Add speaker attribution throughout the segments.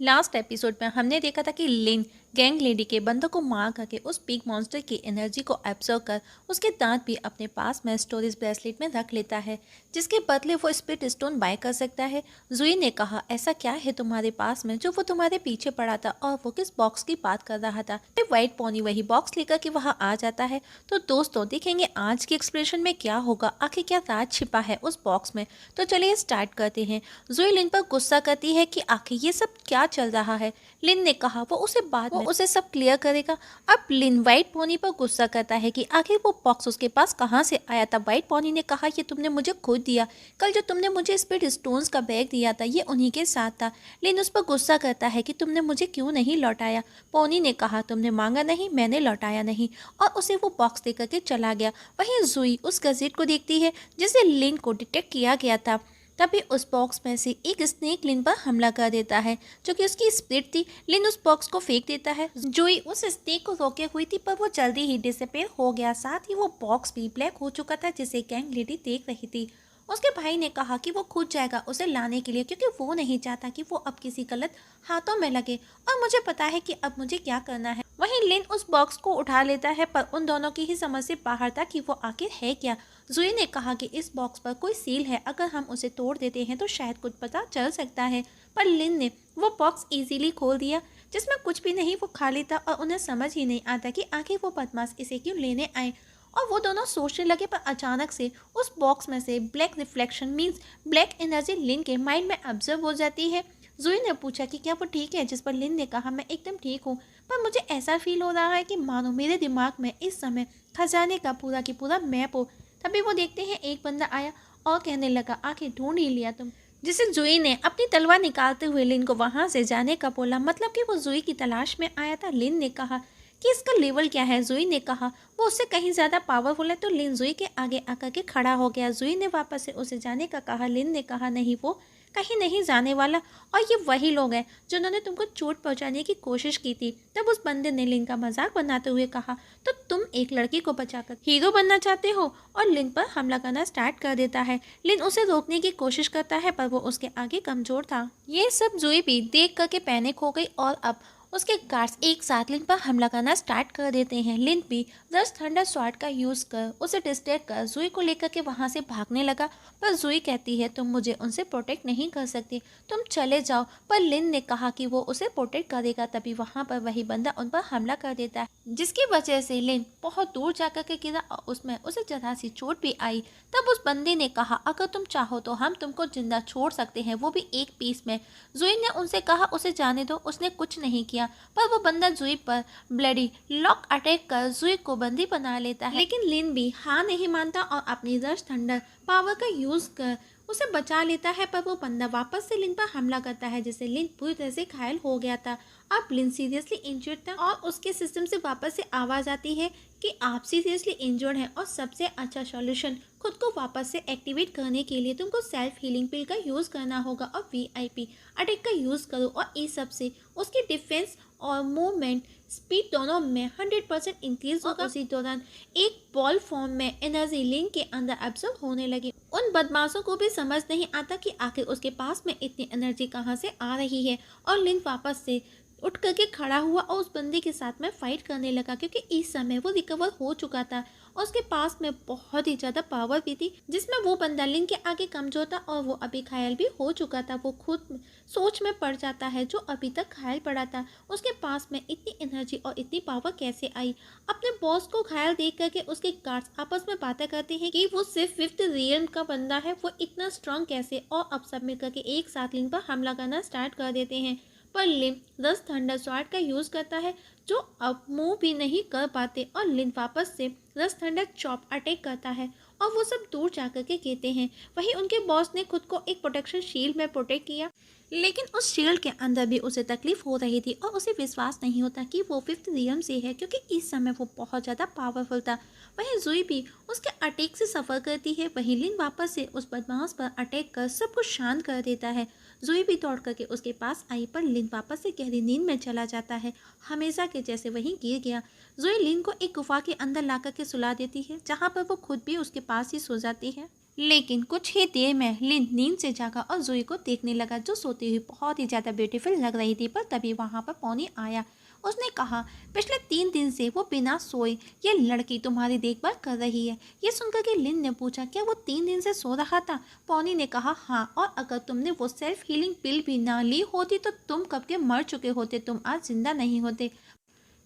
Speaker 1: Last episode में हमने देखा था कि लिन गैंग लेडी के बंदों को मार करके उस पिग मॉन्स्टर की एनर्जी को एब्जॉर्ब कर उसके दांत भी अपने पास में स्टोरेज ब्रेसलेट में रख लेता है, जिसके बदले वो स्पिरिट स्टोन बाय कर सकता है। जुई ने कहा, ऐसा क्या है तुम्हारे पास में जो वो तुम्हारे पीछे पड़ा था और वो किस बॉक्स की बात कर रहा था। फिर व्हाइट पोनी वही बॉक्स लेकर के वहाँ आ जाता है। तो दोस्तों देखेंगे आज की एक्सप्रेशन में क्या होगा, आखिर क्या राज छिपा है उस बॉक्स में। तो चलिए स्टार्ट करते हैं। जुई लिन पर गुस्सा करती है कि आखिर ये सब क्या चल रहा है। लिन ने कहा वो उसे बाद में उसे सब क्लियर करेगा। अब लिन व्हाइट पोनी पर गुस्सा करता है कि आखिर वो बॉक्स उसके पास कहाँ से आया था। व्हाइट पोनी ने कहा ये तुमने मुझे खुद दिया, कल जो तुमने मुझे स्पिरिट स्टोन्स का बैग दिया था ये उन्हीं के साथ था। लिन उस पर गुस्सा करता है कि तुमने मुझे क्यों नहीं लौटाया। पोनी ने कहा तुमने मांगा नहीं, मैंने लौटाया नहीं, और उसे वो बॉक्स देकर के चला गया। वहीं जुई उस गजेट को देखती है जिसे लिन को डिटेक्ट किया गया था। तभी उस बॉक्स में से एक स्नेक लिन पर हमला कर देता है, जो कि उसकी स्पिरिट थी। लिन उस बॉक्स को फेंक देता है। जोई उस स्नेक को रोके हुई थी पर वो जल्दी ही डिसअपीयर हो गया। साथ ही वो बॉक्स भी ब्लैक हो चुका था जिसे गैंग लेडी देख रही थी। उसके भाई ने कहा कि वो खुद जाएगा उसे लाने के लिए, क्योंकि वो नहीं चाहता कि वो अब किसी गलत हाथों में लगे, और मुझे पता है कि अब मुझे क्या करना है। वहीं लिन उस बॉक्स को उठा लेता है, पर उन दोनों की ही समझ से बाहर था कि वो आखिर है क्या। जुई ने कहा कि इस बॉक्स पर कोई सील है, अगर हम उसे तोड़ देते हैं तो शायद कुछ पता चल सकता है। पर लिन ने वो बॉक्स इजीली खोल दिया जिसमें कुछ भी नहीं, वो खाली था, और उन्हें समझ ही नहीं आता कि आखिर वो बदमाश इसे क्यों लेने आए। और वो दोनों सोचने लगे, पर अचानक से उस बॉक्स में से black reflection means black energy लिन के माइंड में ऑब्जर्व हो जाती है। जुई ने पूछा कि क्या वो ठीक है, जिस पर लिन ने कहा मैं एकदम ठीक हूँ, पर मुझे ऐसा फील हो रहा है कि मानो मेरे दिमाग में इस समय खजाने का पूरा की पूरा मैप हो। तभी वो देखते हैं एक बंदा आया और कहने लगा आखिर ढूंढ ही लिया तुम, जिसे जुई ने अपनी तलवार निकालते हुए लिन को वहां से जाने का बोला, मतलब कि वो जुई की तलाश में आया था। लिन ने कहा कि इसका लेवल क्या है। जुई ने कहा वो उससे कहीं ज़्यादा पावरफुल है। तो लिन जुई के आगे आकर के खड़ा हो गया। जुई ने वापस से उसे जाने का कहा। लिन ने कहा नहीं, वो कहीं नहीं जाने वाला, और ये वही लोग हैं जिन्होंने तुमको चोट पहुंचाने की कोशिश की थी। तब उस बंदे ने लिन का मजाक बनाते हुए कहा तो तुम एक लड़की को बचाकर हीरो बनना चाहते हो, और लिन पर हमला करना स्टार्ट कर देता है। लिन उसे रोकने की कोशिश करता है पर वो उसके आगे कमजोर था। ये सब जुई भी देख करके पैनिक हो गई, और अब उसके गार्ड्स एक साथ लिन पर हमला करना स्टार्ट कर देते हैं। लिन भी रस थंडर स्वॉर्ड का यूज कर उसे डिस्ट्रैक्ट कर जुई को लेकर के वहां से भागने लगा, पर जुई कहती है तुम मुझे उनसे प्रोटेक्ट नहीं कर सकती, तुम चले जाओ। पर लिन ने कहा कि वो उसे प्रोटेक्ट करेगा। तभी वहां पर वही बंदा उन पर हमला कर देता है, जिसकी वजह से लिन बहुत दूर जाकर के गिरा और उसमें उसे जरा सी चोट भी आई। तब उस बंदे ने कहा अगर तुम चाहो तो हम तुमको जिंदा छोड़ सकते हैं, वो भी एक पीस में। जुई ने उनसे कहा उसे जाने दो, उसने कुछ नहीं किया। पर वो बंदा जुई पर ब्लडी लॉक अटैक कर जुई को बंदी बना लेता है। लेकिन लिन भी हार नहीं मानता और अपनी रश थंडर पावर का यूज कर उसे बचा लेता है। पर वो बंदा वापस से लिन पर हमला करता है, जिससे लिन पूरी तरह से घायल हो गया था। अब लिन सीरियसली इंजर्ड था और उसके सिस्टम से वापस से आवाज आती है कि आप सीरियसली इंजर्ड हैं, और सबसे अच्छा सॉल्यूशन खुद को वापस से एक्टिवेट करने के लिए तुमको सेल्फ हीलिंग पिल का यूज करना होगा, और वीआईपी अटैक का यूज करो, और इस सब से उसकी डिफेंस और मूवमेंट स्पीड दोनों में 100% इंक्रीज होगा। उसी दौरान एक बॉल फॉर्म में एनर्जी लिंक के अंदर एब्जॉर्ब होने लगी। उन बदमाशों को भी समझ नहीं आता कि आखिर उसके पास में इतनी एनर्जी कहाँ से आ रही है, और लिंक वापस से उठ करके खड़ा हुआ और उस बंदे के साथ में फाइट करने लगा, क्योंकि इस समय वो रिकवर हो चुका था और उसके पास में बहुत ही ज़्यादा पावर भी थी, जिसमें वो बंदा लिंक के आगे कमजोर था और वो अभी घायल भी हो चुका था। वो खुद सोच में पड़ जाता है जो अभी तक घायल पड़ा था, उसके पास में इतनी एनर्जी और इतनी पावर कैसे आई। अपने बॉस को घायल देख करके उसके गार्ड्स आपस में बातें करते हैं कि वो सिर्फ फिफ्थ रियम का बंदा है, वो इतना स्ट्रांग कैसे, और अब सब मिलकर के एक साथ लिंक पर हमला करना स्टार्ट कर देते हैं। पर लिन रस थंडर स्वॉर्ड का यूज करता है, जो अब मूव भी नहीं कर पाते, और लिन वापस से रस थंडर चॉप अटैक करता है और वो सब दूर जाकर के गिरते हैं। वहीं उनके बॉस ने खुद को एक प्रोटेक्शन शील्ड में प्रोटेक्ट किया, लेकिन उस शील्ड के अंदर भी उसे तकलीफ हो रही थी और उसे विश्वास नहीं होता कि वो फिफ्थ रियम से है, क्योंकि इस समय वो बहुत ज़्यादा पावरफुल था। वहीं जुई भी उसके अटैक से सफ़र करती है। वहीं लिन वापस से उस बदमाश पर अटैक कर सब कुछ शांत कर देता है। जुई भी दौड़ करके उसके पास आई, पर लिन वापस से गहरी नींद में चला जाता है, हमेशा के जैसे वहीं गिर गया। जुई लिन को एक गुफा के अंदर ला करके सुला देती है, जहाँ पर वो खुद भी उसके पास ही सो जाती है। लेकिन कुछ ही देर में लिन नींद से जागा और जुई को देखने लगा जो सोती हुई बहुत ही ज़्यादा ब्यूटीफुल लग रही थी। पर तभी वहाँ पर पौनी आया। उसने कहा, पिछले 3 दिन से वो बिना सोए ये लड़की तुम्हारी देखभाल कर रही है। ये सुनकर के लिन ने पूछा, क्या वो 3 दिन से सो रहा था? पौनी ने कहा, हाँ, और अगर तुमने वो सेल्फ हीलिंग पिल भी ना ली होती तो तुम कब के मर चुके होते, तुम आज जिंदा नहीं होते,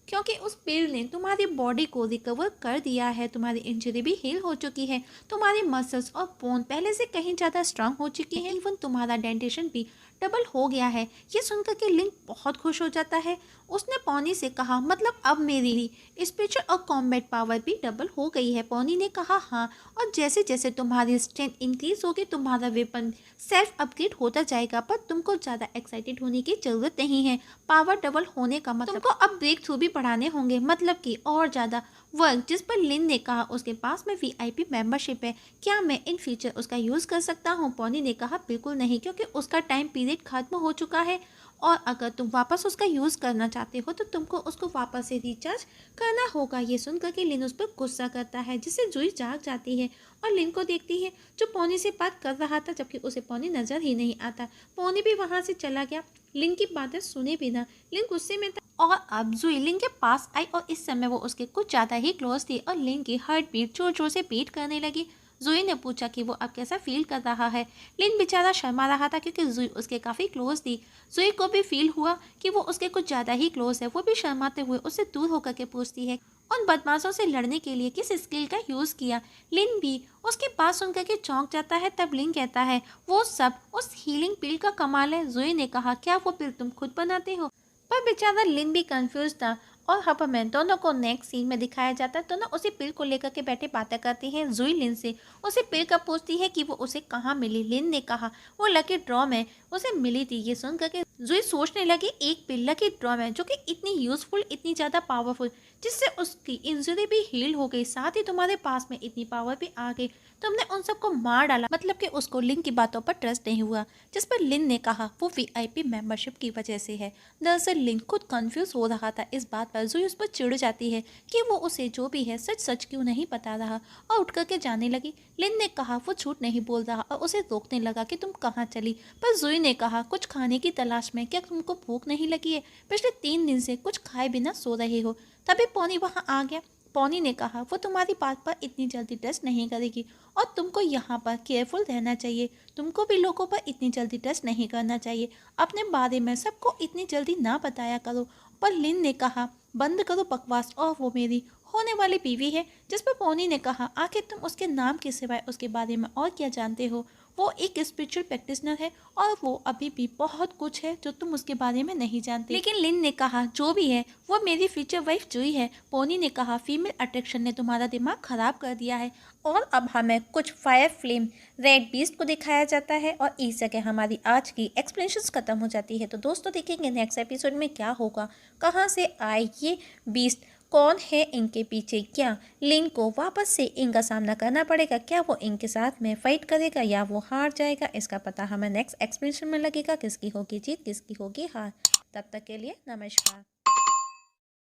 Speaker 1: क्योंकि उस पिल ने तुम्हारी बॉडी को रिकवर कर दिया है। तुम्हारी इंजरी भी हील हो चुकी है, तुम्हारी मसल्स और बोन पहले से कहीं ज़्यादा स्ट्रांग हो चुकी है, इवन तुम्हारा डेंटेशन भी डबल हो गया है। ये सुनकर के लिंक बहुत खुश हो जाता है। उसने पौनी से कहा, मतलब अब मेरी स्पिरिचुअल और कॉम्बैट पावर भी डबल हो गई है? पौनी ने कहा, हाँ, और जैसे जैसे तुम्हारी स्ट्रेंथ इंक्रीज होगी तुम्हारा वेपन सेल्फ अपग्रेड होता जाएगा। पर तुमको ज़्यादा एक्साइटेड होने की ज़रूरत नहीं है। पावर डबल होने का मतलब तुमको अब ब्रेक थ्रू भी बढ़ाने होंगे, मतलब कि और ज़्यादा वर्क। जिस पर लिन ने कहा, उसके पास में वीआईपी मेंबरशिप है, क्या मैं इन फ्यूचर उसका यूज़ कर सकता हूँ? पौनी ने कहा, बिल्कुल नहीं, क्योंकि उसका टाइम पीरियड खत्म हो चुका है और अगर तुम वापस उसका यूज़ करना चाहते हो तो तुमको उसको वापस से रिचार्ज करना होगा। ये सुनकर के लिन उस पर गुस्सा करता है, जिससे जुई जाग जाती है और लिन को देखती है जो पौनी से बात कर रहा था, जबकि उसे पौनी नज़र ही नहीं आता। पौनी भी वहाँ से चला गया, लिन की बातें सुने बिना। लिन गुस्से में था और अब जुई लिन के पास आई और इस समय वो उसके कुछ ज़्यादा ही क्लोज थी और लिन की हार्ट बीट जोर जोर से बीट करने लगी। जुई ने पूछा कि वो अब कैसा फील कर रहा है। लिन बेचारा शर्मा रहा था क्योंकि जुई उसके काफ़ी क्लोज थी। जुई को भी फील हुआ कि वो उसके कुछ ज़्यादा ही क्लोज है। वो भी शर्माते हुए उससे दूर होकर के पूछती है, उन बदमाशों से लड़ने के लिए किस स्किल का यूज़ किया? लिन भी उसकी बात सुनकर के चौंक जाता है। तब लिन कहता है, वो सब उस हीलिंग पिल का कमाल है। जुई ने कहा, क्या वो पिल तुम खुद बनाते हो? पर बेचारा लिन भी कंफ्यूज था और हपरमैन दोनों को नेक्स्ट सीन में दिखाया जाता है। दोनों उसी पिल को लेकर के बैठे बातें करती हैं। जुई लिन से उसे पिल का पूछती है कि वो उसे कहाँ मिली। लिन ने कहा, वो लकी ड्रॉ में उसे मिली थी। ये सुन करके जुई सोचने लगी, एक पिल लकी ड्रॉ में जो कि इतनी यूजफुल, इतनी ज़्यादा पावरफुल, जिससे उसकी इंजरी भी हील हो गई, साथ ही तुम्हारे पास में इतनी पावर भी आ गई, तुमने उन सबको मार डाला। मतलब कि उसको लिन की बातों पर ट्रस्ट नहीं हुआ। जिस पर लिन ने कहा, वो वीआईपी मेंबरशिप की वजह से है। दरअसल लिन खुद कंफ्यूज हो रहा था इस बात पर। जुई उस पर चिढ़ जाती है कि वो उसे जो भी है सच सच क्यों नहीं बता रहा और उठ करके जाने लगी। लिन ने कहा, वो झूठ नहीं बोल रहा और उसे रोकने लगा कि तुम कहाँ चली। पर जुई ने कहा, कुछ खाने की तलाश में, क्या तुमको भूख नहीं लगी है? पिछले 3 दिन से कुछ खाए बिना सो रहे हो। तभी पौनी वहाँ आ गया। पौनी ने कहा, वो तुम्हारी बात पर इतनी जल्दी ट्रस्ट नहीं करेगी और तुमको यहाँ पर केयरफुल रहना चाहिए। तुमको भी लोगों पर इतनी जल्दी ट्रस्ट नहीं करना चाहिए। अपने बारे में सबको इतनी जल्दी ना बताया करो। पर लिन ने कहा, बंद करो बकवास, और वो मेरी होने वाली बीवी है। जिस पर पौनी ने कहा, आखिर तुम उसके नाम के सिवाय उसके बारे में और क्या जानते हो? वो एक स्पिरिचुअल प्रैक्टिशनर है और वो अभी भी बहुत कुछ है जो तुम उसके बारे में नहीं जानते। लेकिन लिन ने कहा, जो भी है वो मेरी फ्यूचर वाइफ जुई है। पौनी ने कहा, फीमेल अट्रैक्शन ने तुम्हारा दिमाग खराब कर दिया है। और अब हमें कुछ फायर फ्लेम रेड बीस्ट को दिखाया जाता है और इस जगह हमारी आज की एक्सप्लेनेशंस खत्म हो जाती है। तो दोस्तों, देखेंगे नेक्स्ट एपिसोड में क्या होगा, कहाँ से आए ये बीस्ट, कौन है इनके पीछे, क्या लिन को वापस से इनका सामना करना पड़ेगा, क्या वो इनके साथ में फाइट करेगा या वो हार जाएगा, इसका पता हमें नेक्स्ट एक्सप्लेनेशन में लगेगा। किसकी होगी जीत, किसकी होगी हार। तब तक के लिए नमस्कार।